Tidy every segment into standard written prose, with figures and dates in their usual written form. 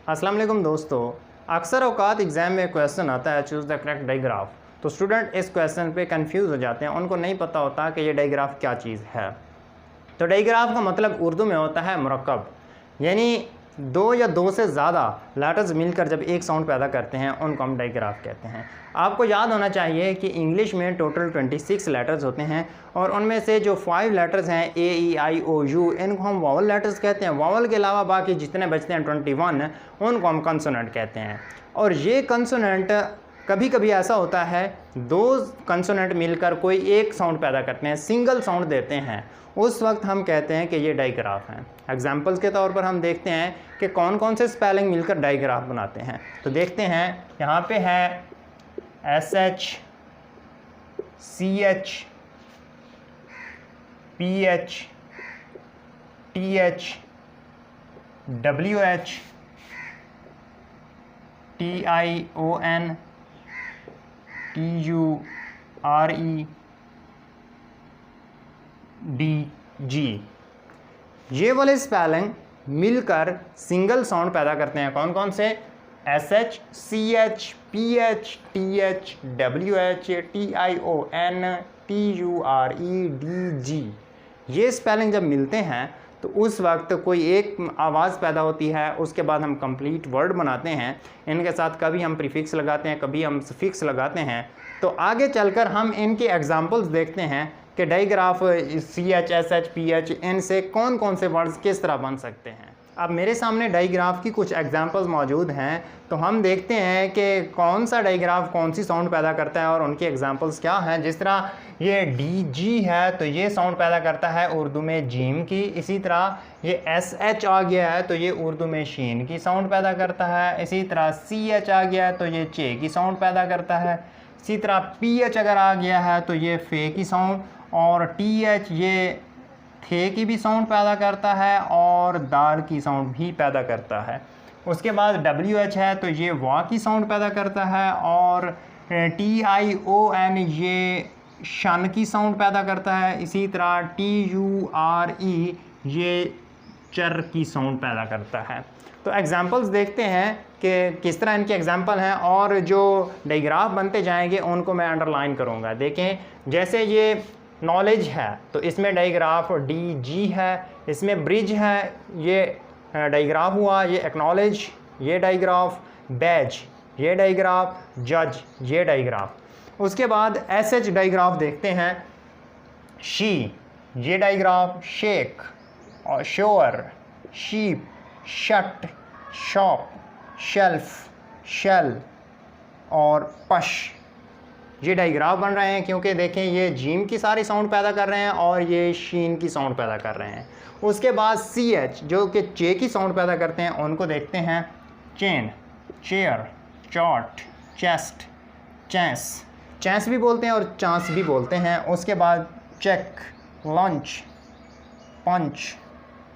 अस्सलाम वालेकुम दोस्तों, अक्सर औकात एग्ज़ाम में क्वेश्चन आता है चूज़ द करेक्ट डायग्राफ। तो स्टूडेंट इस क्वेश्चन पे कंफ्यूज हो जाते हैं, उनको नहीं पता होता कि ये डायग्राफ क्या चीज़ है। तो डायग्राफ का मतलब उर्दू में होता है मुरक्कब, यानी दो या दो से ज़्यादा लेटर्स मिलकर जब एक साउंड पैदा करते हैं उनको हम डायग्राफ कहते हैं। आपको याद होना चाहिए कि इंग्लिश में टोटल 26 लेटर्स होते हैं और उनमें से जो 5 लेटर्स हैं ए ई आई ओ यू, इनको हम वावल लेटर्स कहते हैं। वावल के अलावा बाकी जितने बचते हैं 21 उनको हम कंसोनेंट कहते हैं। और ये कंसोनेंट कभी कभी ऐसा होता है दो कंसोनेंट मिलकर कोई एक साउंड पैदा करते हैं, सिंगल साउंड देते हैं, उस वक्त हम कहते हैं कि ये डायग्राफ हैं। एग्जाम्पल्स के तौर पर हम देखते हैं कि कौन कौन से स्पेलिंग मिलकर डायग्राफ बनाते हैं। तो देखते हैं, यहाँ पे है SH CH PH TH WH TION TURE DG। ये वाले स्पेलिंग मिलकर सिंगल साउंड पैदा करते हैं। कौन कौन से? SH CH PH TH WH TION TURE DG। ये स्पेलिंग जब मिलते हैं तो उस वक्त कोई एक आवाज़ पैदा होती है, उसके बाद हम कंप्लीट वर्ड बनाते हैं। इनके साथ कभी हम प्रीफिक्स लगाते हैं, कभी हम सफिक्स लगाते हैं। तो आगे चलकर हम इनके एग्जांपल्स देखते हैं कि डायग्राफ CH SH PH इनसे कौन कौन से वर्ड्स किस तरह बन सकते हैं। अब मेरे सामने डायग्राफ की कुछ एग्जांपल्स मौजूद हैं, तो हम देखते हैं कि कौन सा डायग्राफ कौन सी साउंड पैदा करता है और उनके एग्जांपल्स क्या हैं। जिस तरह ये DG है तो ये साउंड पैदा करता है उर्दू में जीम की। इसी तरह ये SH आ गया है तो ये उर्दू में शीन की साउंड पैदा करता है। इसी तरह CH आ गया है तो ये चे की साउंड पैदा करता है। इसी तरह PH अगर आ गया है तो ये फे की साउंड, और TH ये थे की भी साउंड पैदा करता है और दाल की साउंड भी पैदा करता है। उसके बाद WH है तो ये वा की साउंड पैदा करता है, और TION ये शन की साउंड पैदा करता है। इसी तरह TURE ये चर की साउंड पैदा करता है। तो एग्जांपल्स देखते हैं कि किस तरह इनके एग्जांपल हैं, और जो डायग्राफ बनते जाएंगे उनको मैं अंडरलाइन करूँगा। देखें, जैसे ये नॉलेज है तो इसमें डायग्राफ DG है, इसमें ब्रिज है ये डायग्राफ हुआ, ये एक्नॉलेज ये डायग्राफ, बैज ये डायग्राफ, जज ये डायग्राफ। उसके बाद SH डायग्राफ देखते हैं, शी ये डायग्राफ, शेक और shore, sheep, shut, shop, shelf, shell और पश ये डायग्राफ बन रहे हैं, क्योंकि देखें ये जीम की सारी साउंड पैदा कर रहे हैं और ये शीन की साउंड पैदा कर रहे हैं। उसके बाद CH जो कि चे की साउंड पैदा करते हैं, उनको देखते हैं, चेन, चेयर, चॉट, चेस्ट, चैंस, चैंस भी बोलते हैं और चांस भी बोलते हैं। उसके बाद चेक, लंच, पंच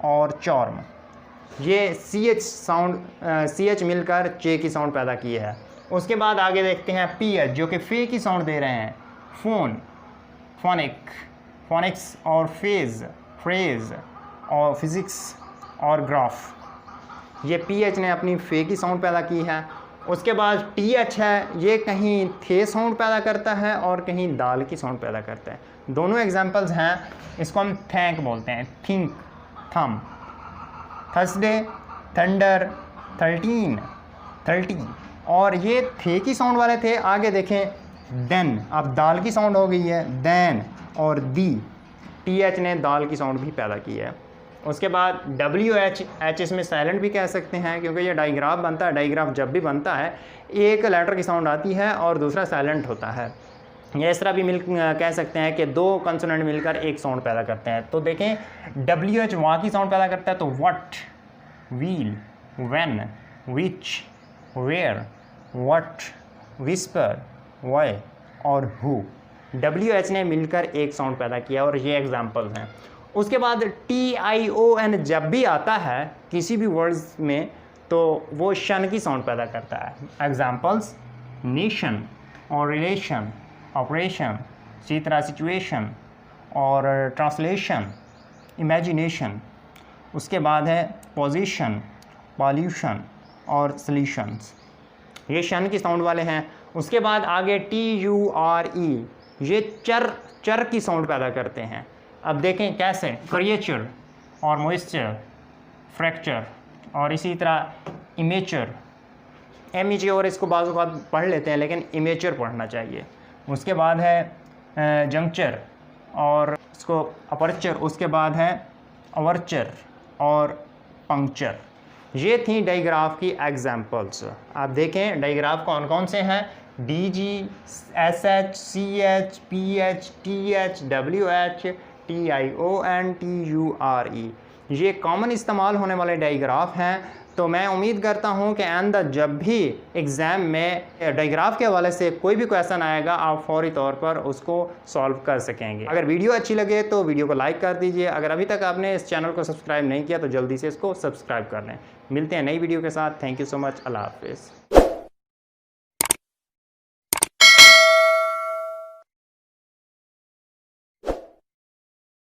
और चॉर्म, ये CH साउंड CH मिलकर चे की साउंड पैदा की है। उसके बाद आगे देखते हैं PH जो कि फे की साउंड दे रहे हैं, फोन, फोनिक, फोनिक्स और फेज, फ्रेज और फिज़िक्स और ग्राफ, ये PH ने अपनी फे की साउंड पैदा की है। उसके बाद TH है, ये कहीं थे साउंड पैदा करता है और कहीं दाल की साउंड पैदा करता है। दोनों एग्जांपल्स हैं। इसको हम थैंक बोलते हैं, थिंक, थम, थर्सडे, थंडर, 13, 30, और ये थे की साउंड वाले थे। आगे देखें, देन, अब दाल की साउंड हो गई है, देन और दी, TH ने दाल की साउंड भी पैदा की है। उसके बाद WH, H इसमें साइलेंट भी कह सकते हैं, क्योंकि ये डायग्राफ बनता है। डायग्राफ जब भी बनता है एक लेटर की साउंड आती है और दूसरा साइलेंट होता है। या इस तरह भी कह सकते हैं कि दो कंसोनेंट मिलकर एक साउंड पैदा करते हैं। तो देखें, WH वहाँ की साउंड पैदा करता है, तो what, wheel, when, which, where, what, whisper, why और हु, WH ने मिलकर एक साउंड पैदा किया, और ये एग्जांपल्स हैं। उसके बाद TION जब भी आता है किसी भी वर्ड्स में तो वो शन की साउंड पैदा करता है। एग्जांपल्स, नेशन और रिलेशन, ऑपरेशन, इसी तरह सिचुएशन और ट्रांसलेशन, इमेजिनेशन। उसके बाद है पोजीशन, पॉल्यूशन, और सॉल्यूशंस, ये शन की साउंड वाले हैं। उसके बाद आगे TURE, ये चर की साउंड पैदा करते हैं। अब देखें कैसे, क्रिएचर और मॉइस्चर, फ्रैक्चर और इसी तरह इमेचर, MEG और इसको बाज़ औक़ात पढ़ लेते हैं लेकिन इमेचर पढ़ना चाहिए। उसके बाद है जंक्चर और इसको अपर्चर, उसके बाद है अवर्चर और पंक्चर। ये थी डाइग्राफ की एग्जांपल्स। आप देखें डाइग्राफ कौन कौन से हैं, DG, SH, CH, PH, TH, WH, TION, TURE, ये कॉमन इस्तेमाल होने वाले डाइग्राफ हैं। तो मैं उम्मीद करता हूं कि आइंदा जब भी एग्ज़ाम में डाइग्राफ के हवाले से कोई भी क्वेश्चन आएगा आप फौरी तौर पर उसको सॉल्व कर सकेंगे। अगर वीडियो अच्छी लगे तो वीडियो को लाइक कर दीजिए। अगर अभी तक आपने इस चैनल को सब्सक्राइब नहीं किया तो जल्दी से इसको सब्सक्राइब कर लें। मिलते हैं नई वीडियो के साथ। Thank you so much. अल्लाह हाफिज़।